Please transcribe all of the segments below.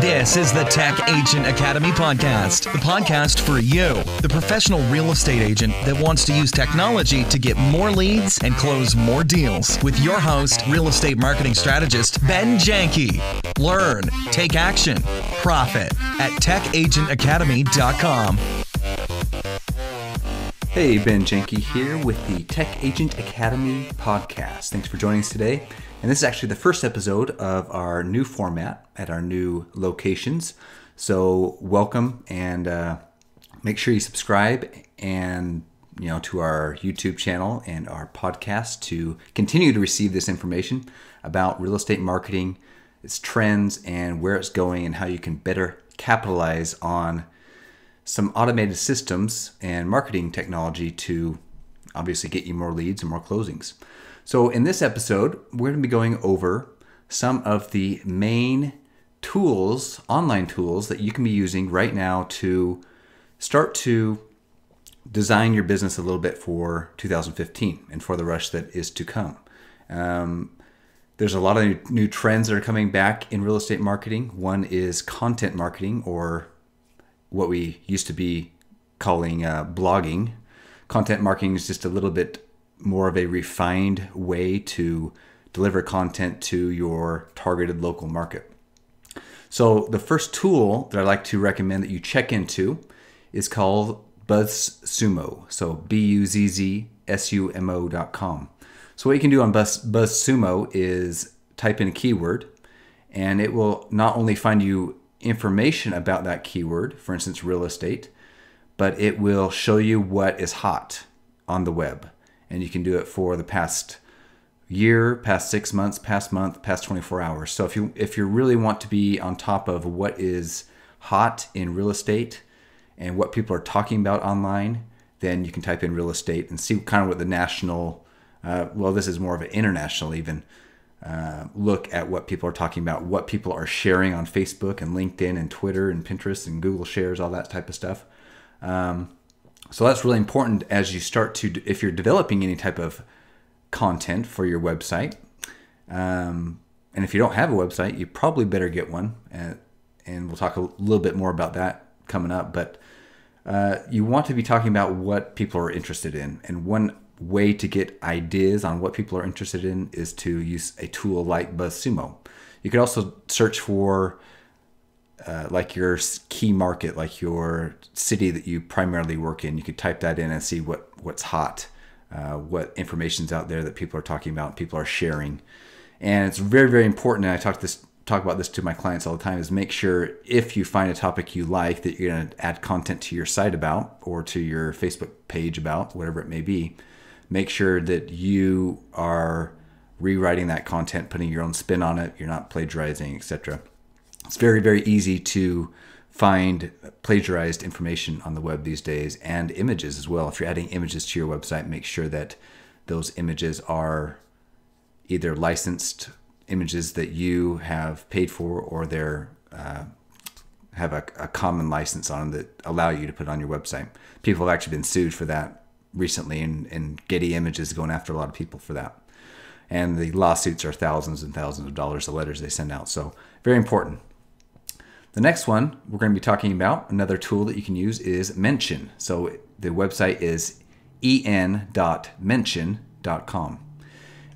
This is the Tech Agent Academy podcast, the podcast for you, the professional real estate agent that wants to use technology to get more leads and close more deals. With your host, real estate marketing strategist, Ben Janke. Learn, take action, profit at techagentacademy.com. Hey, Ben Janke here with the Tech Agent Academy podcast. Thanks for joining us today. And this is actually the first episode of our new format at our new locations. So welcome, and make sure you subscribe and to our YouTube channel and our podcast to continue to receive this information about real estate marketing, its trends, and where it's going, and how you can better capitalize on some automated systems and marketing technology to obviously get you more leads and more closings. So in this episode, we're going to be going over some of the main tools, online tools that you can be using right now to start to design your business a little bit for 2015 and for the rush that is to come. There's a lot of new trends that are coming back in real estate marketing. One is content marketing, or what we used to be calling blogging. Content marketing is just a little bit more of a refined way to deliver content to your targeted local market. So the first tool that I'd like to recommend that you check into is called BuzzSumo. So BuzzSumo.com. So what you can do on BuzzSumo is type in a keyword, and it will not only find you information about that keyword, for instance, real estate, but it will show you what is hot on the web. And you can do it for the past year, past 6 months, past month, past 24 hours. So if you really want to be on top of what is hot in real estate and what people are talking about online, then you can type in real estate and see kind of what the national, this is more of an international even, look at what people are talking about, what people are sharing on Facebook and LinkedIn and Twitter and Pinterest and Google shares, all that type of stuff. So that's really important as you start to, if you're developing any type of content for your website. And if you don't have a website, you probably better get one. And we'll talk a little bit more about that coming up. But you want to be talking about what people are interested in. And one way to get ideas on what people are interested in is to use a tool like BuzzSumo. You could also search for like your key market, like your city that you primarily work in. You could type that in and see what's hot, what information's out there that people are talking about, people are sharing. And it's very, very important, and I talk about this to my clients all the time, is make sure if you find a topic you like that you're going to add content to your site about, or to your Facebook page about, whatever it may be, make sure that you are rewriting that content, putting your own spin on it, you're not plagiarizing, etc. It's very, very easy to find plagiarized information on the web these days, and images as well. If you're adding images to your website, make sure that those images are either licensed images that you have paid for, or they're have a common license on them that allow you to put on your website. People have actually been sued for that recently, and Getty Images going after a lot of people for that. And the lawsuits are thousands and thousands of dollars, the letters they send out. So very important. The next one we're going to be talking about, another tool that you can use, is Mention. So the website is en.mention.com.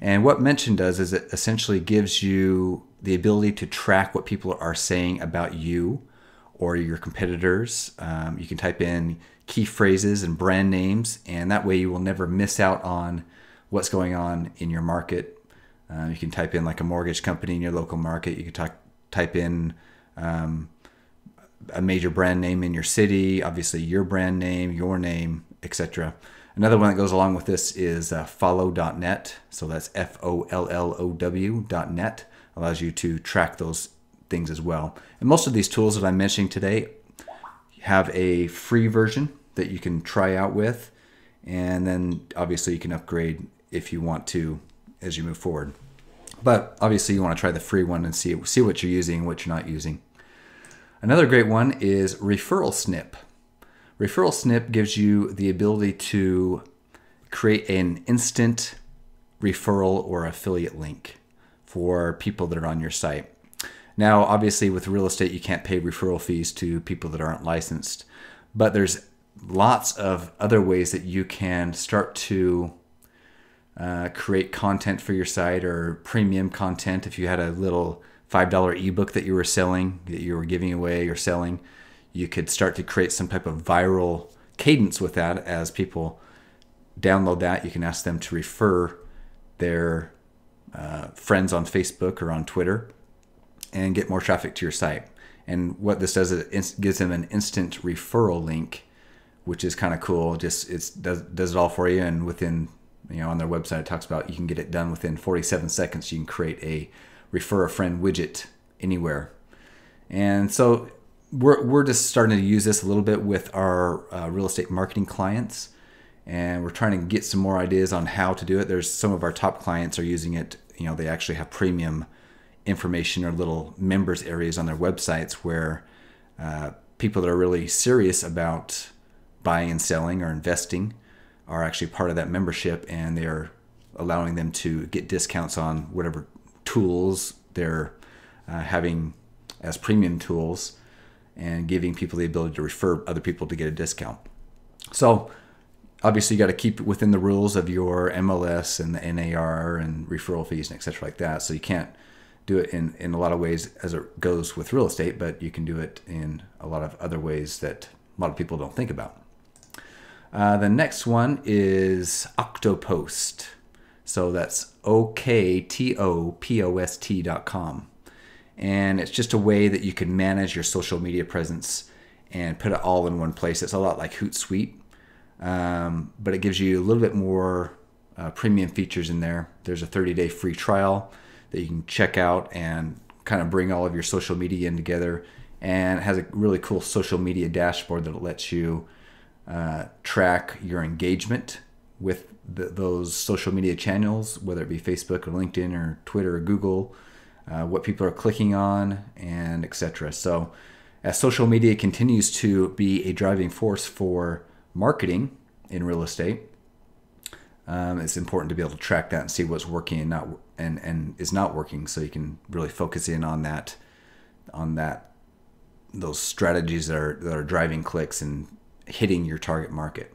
And what Mention does is it essentially gives you the ability to track what people are saying about you or your competitors. You can type in key phrases and brand names, and that way you will never miss out on what's going on in your market. You can type in like a mortgage company in your local market. You can type in a major brand name in your city, obviously your brand name, your name, etc. Another one that goes along with this is follow.net. So that's FOLLOW.net. Allows you to track those things as well. And most of these tools that I'm mentioning today have a free version that you can try out with. And then obviously you can upgrade if you want to as you move forward. But obviously you want to try the free one and see what you're using and what you're not using. Another great one is Referral Snip. Referral Snip gives you the ability to create an instant referral or affiliate link for people that are on your site. Now, obviously, with real estate, you can't pay referral fees to people that aren't licensed, but there's lots of other ways that you can start to create content for your site, or premium content. If you had a little $5 ebook that you were selling, that you were giving away or selling, you could start to create some type of viral cadence with that. As people download that, you can ask them to refer their friends on Facebook or on Twitter and get more traffic to your site. And what this does is it gives them an instant referral link, which is kind of cool. Just does it all for you, and within, on their website it talks about you can get it done within 47 seconds. You can create a refer a friend widget anywhere. And so we're just starting to use this a little bit with our real estate marketing clients, and we're trying to get some more ideas on how to do it. There's some of our top clients are using it. They actually have premium information or little members areas on their websites where people that are really serious about buying and selling or investing are actually part of that membership, and they're allowing them to get discounts on whatever tools they're having as premium tools, and giving people the ability to refer other people to get a discount. So obviously you got to keep within the rules of your MLS and the NAR and referral fees and et cetera like that. So you can't do it in a lot of ways as it goes with real estate, but you can do it in a lot of other ways that a lot of people don't think about. The next one is OctoPost. So that's OctoPost.com. And it's just a way that you can manage your social media presence and put it all in one place. It's a lot like Hootsuite, but it gives you a little bit more premium features in there. There's a 30-day free trial that you can check out and kind of bring all of your social media in together. And it has a really cool social media dashboard that lets you track your engagement with those social media channels, whether it be Facebook or LinkedIn or Twitter or Google, what people are clicking on, and etc. So as social media continues to be a driving force for marketing in real estate, it's important to be able to track that and see what's working and not and is not working, so you can really focus in on those strategies that are driving clicks and hitting your target market.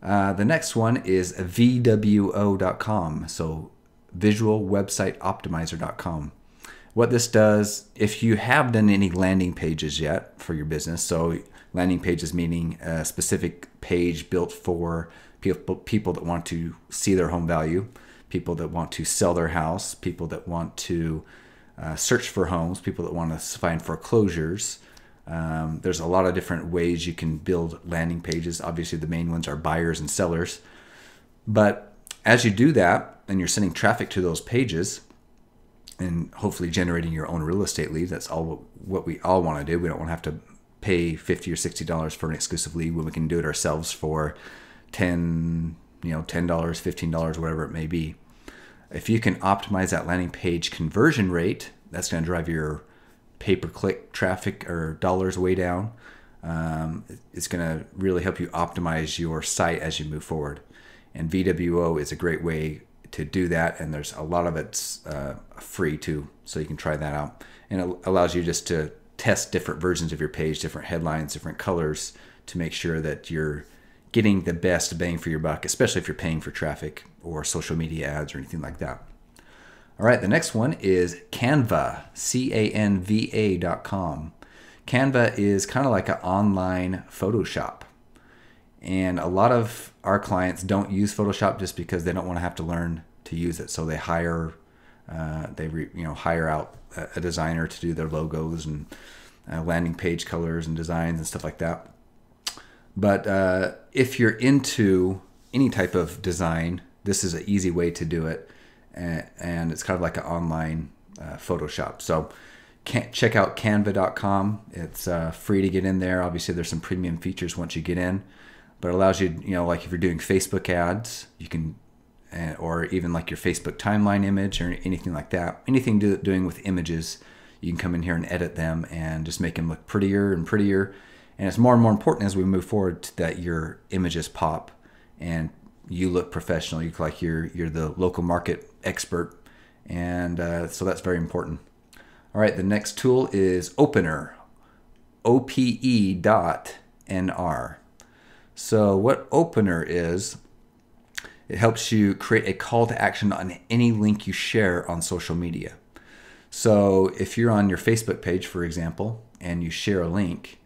The next one is VWO.com, so Visual Website Optimizer.com. What this does, if you have done any landing pages yet for your business, so landing pages meaning a specific page built for people that want to see their home value, people that want to sell their house, people that want to search for homes, people that want to find foreclosures. There's a lot of different ways you can build landing pages. Obviously, the main ones are buyers and sellers. But as you do that, and you're sending traffic to those pages, and hopefully generating your own real estate leads, that's all what we all want to do. We don't want to have to pay $50 or $60 for an exclusive lead when we can do it ourselves for $10, $15, whatever it may be. If you can optimize that landing page conversion rate, that's going to drive your pay-per-click traffic or dollars way down. It's going to really help you optimize your site as you move forward. And VWO is a great way to do that, and there's a lot of it's free too, so you can try that out. And it allows you just to test different versions of your page, different headlines, different colors, to make sure that you're getting the best bang for your buck, especially if you're paying for traffic or social media ads or anything like that. All right, the next one is Canva, Canva.com. Canva is kind of like an online Photoshop. And a lot of our clients don't use Photoshop just because they don't want to have to learn to use it. So they hire out a designer to do their logos and landing page colors and designs and stuff like that. But if you're into any type of design, this is an easy way to do it. And it's kind of like an online Photoshop. So check out Canva.com. It's free to get in there. Obviously, there's some premium features once you get in. But it allows you, like if you're doing Facebook ads, you can, or even like your Facebook timeline image or anything like that, anything doing with images, you can come in here and edit them and just make them look prettier and prettier. And it's more and more important as we move forward that your images pop and you look professional. You look like you're the local market expert, and so that's very important. All right, the next tool is Opener, OPE.NR. So what Opener is, it helps you create a call to action on any link you share on social media. So if you're on your Facebook page, for example, and you share a link,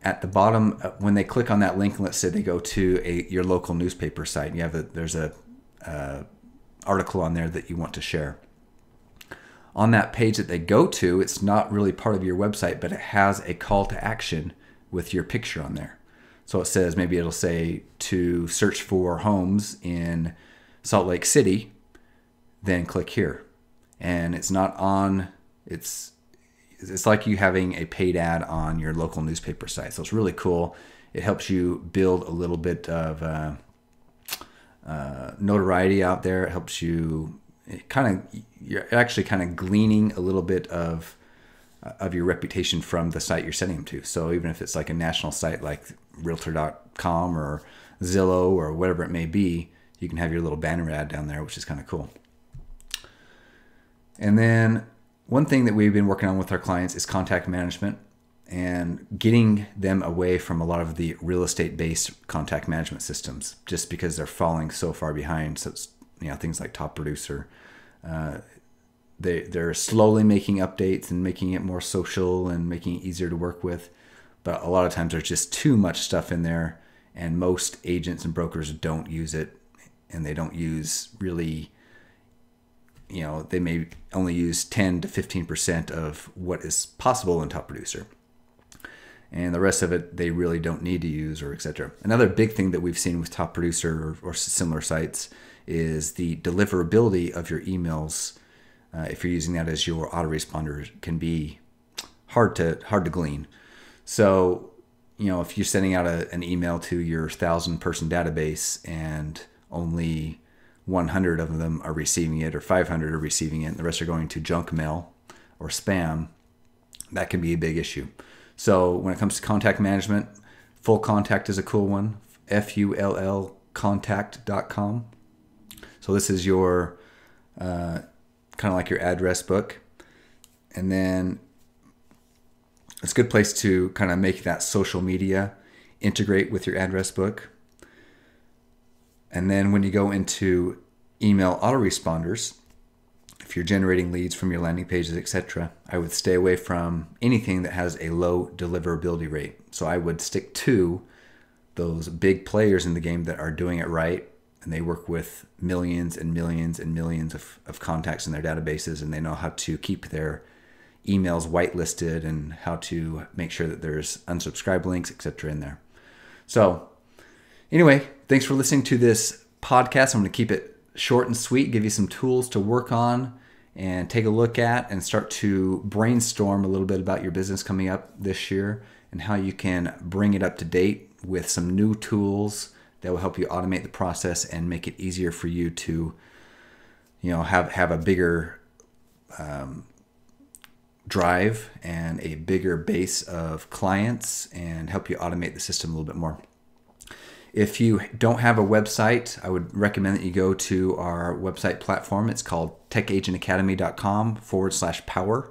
at the bottom, when they click on that link, let's say they go to your local newspaper site, and there's a article on there that you want to share. On that page that they go to, it's not really part of your website, but it has a call to action with your picture on there. So it says, maybe it'll say to search for homes in Salt Lake City, then click here. And it's not on, it's like you having a paid ad on your local newspaper site. So it's really cool. It helps you build a little bit of notoriety out there. It helps you you're actually kind of gleaning a little bit of your reputation from the site you're sending them to. So even if it's like a national site like Realtor.com or Zillow or whatever it may be, you can have your little banner ad down there, which is kind of cool. And then one thing that we've been working on with our clients is contact management and getting them away from a lot of the real estate-based contact management systems, just because they're falling so far behind. So it's, things like Top Producer, they're slowly making updates and making it more social and making it easier to work with. But a lot of times there's just too much stuff in there, and most agents and brokers don't use it, and they don't use really, they may only use 10 to 15% of what is possible in Top Producer. And the rest of it, they really don't need to use, or etc. Another big thing that we've seen with Top Producer or similar sites is the deliverability of your emails. If you're using that as your autoresponder, can be hard to glean. So, if you're sending out an email to your 1,000-person database and only 100 of them are receiving it, or 500 are receiving it, and the rest are going to junk mail or spam, that can be a big issue. So when it comes to contact management, Full Contact is a cool one, FULL contact.com. So this is your kind of like your address book. And then it's a good place to kind of make that social media integrate with your address book. And then when you go into email autoresponders, if you're generating leads from your landing pages, etc., I would stay away from anything that has a low deliverability rate. So I would stick to those big players in the game that are doing it right, and they work with millions and millions and millions of contacts in their databases, and they know how to keep their emails whitelisted and how to make sure that there's unsubscribe links, etc. in there. So anyway, thanks for listening to this podcast. I'm going to keep it short and sweet, give you some tools to work on and take a look at and start to brainstorm a little bit about your business coming up this year and how you can bring it up to date with some new tools that will help you automate the process and make it easier for you to, have a bigger drive and a bigger base of clients and help you automate the system a little bit more. If you don't have a website, I would recommend that you go to our website platform. It's called techagentacademy.com/power.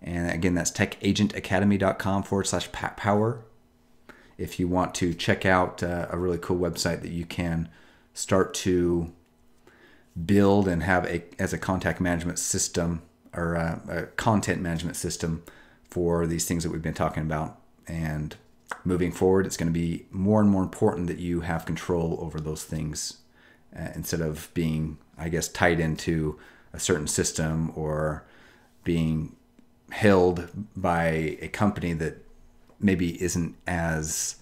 And again, that's techagentacademy.com/power. If you want to check out a really cool website that you can start to build and have as a contact management system or a content management system for these things that we've been talking about. And moving forward, it's going to be more and more important that you have control over those things instead of being, tied into a certain system or being held by a company that maybe isn't as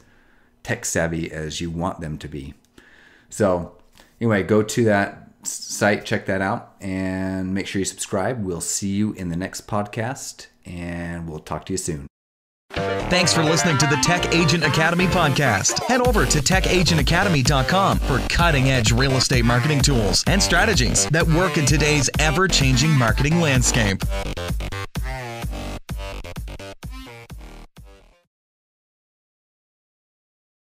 tech savvy as you want them to be. So anyway, go to that site, check that out, and make sure you subscribe. We'll see you in the next podcast, and we'll talk to you soon. Thanks for listening to the Tech Agent Academy podcast. Head over to techagentacademy.com for cutting-edge real estate marketing tools and strategies that work in today's ever-changing marketing landscape.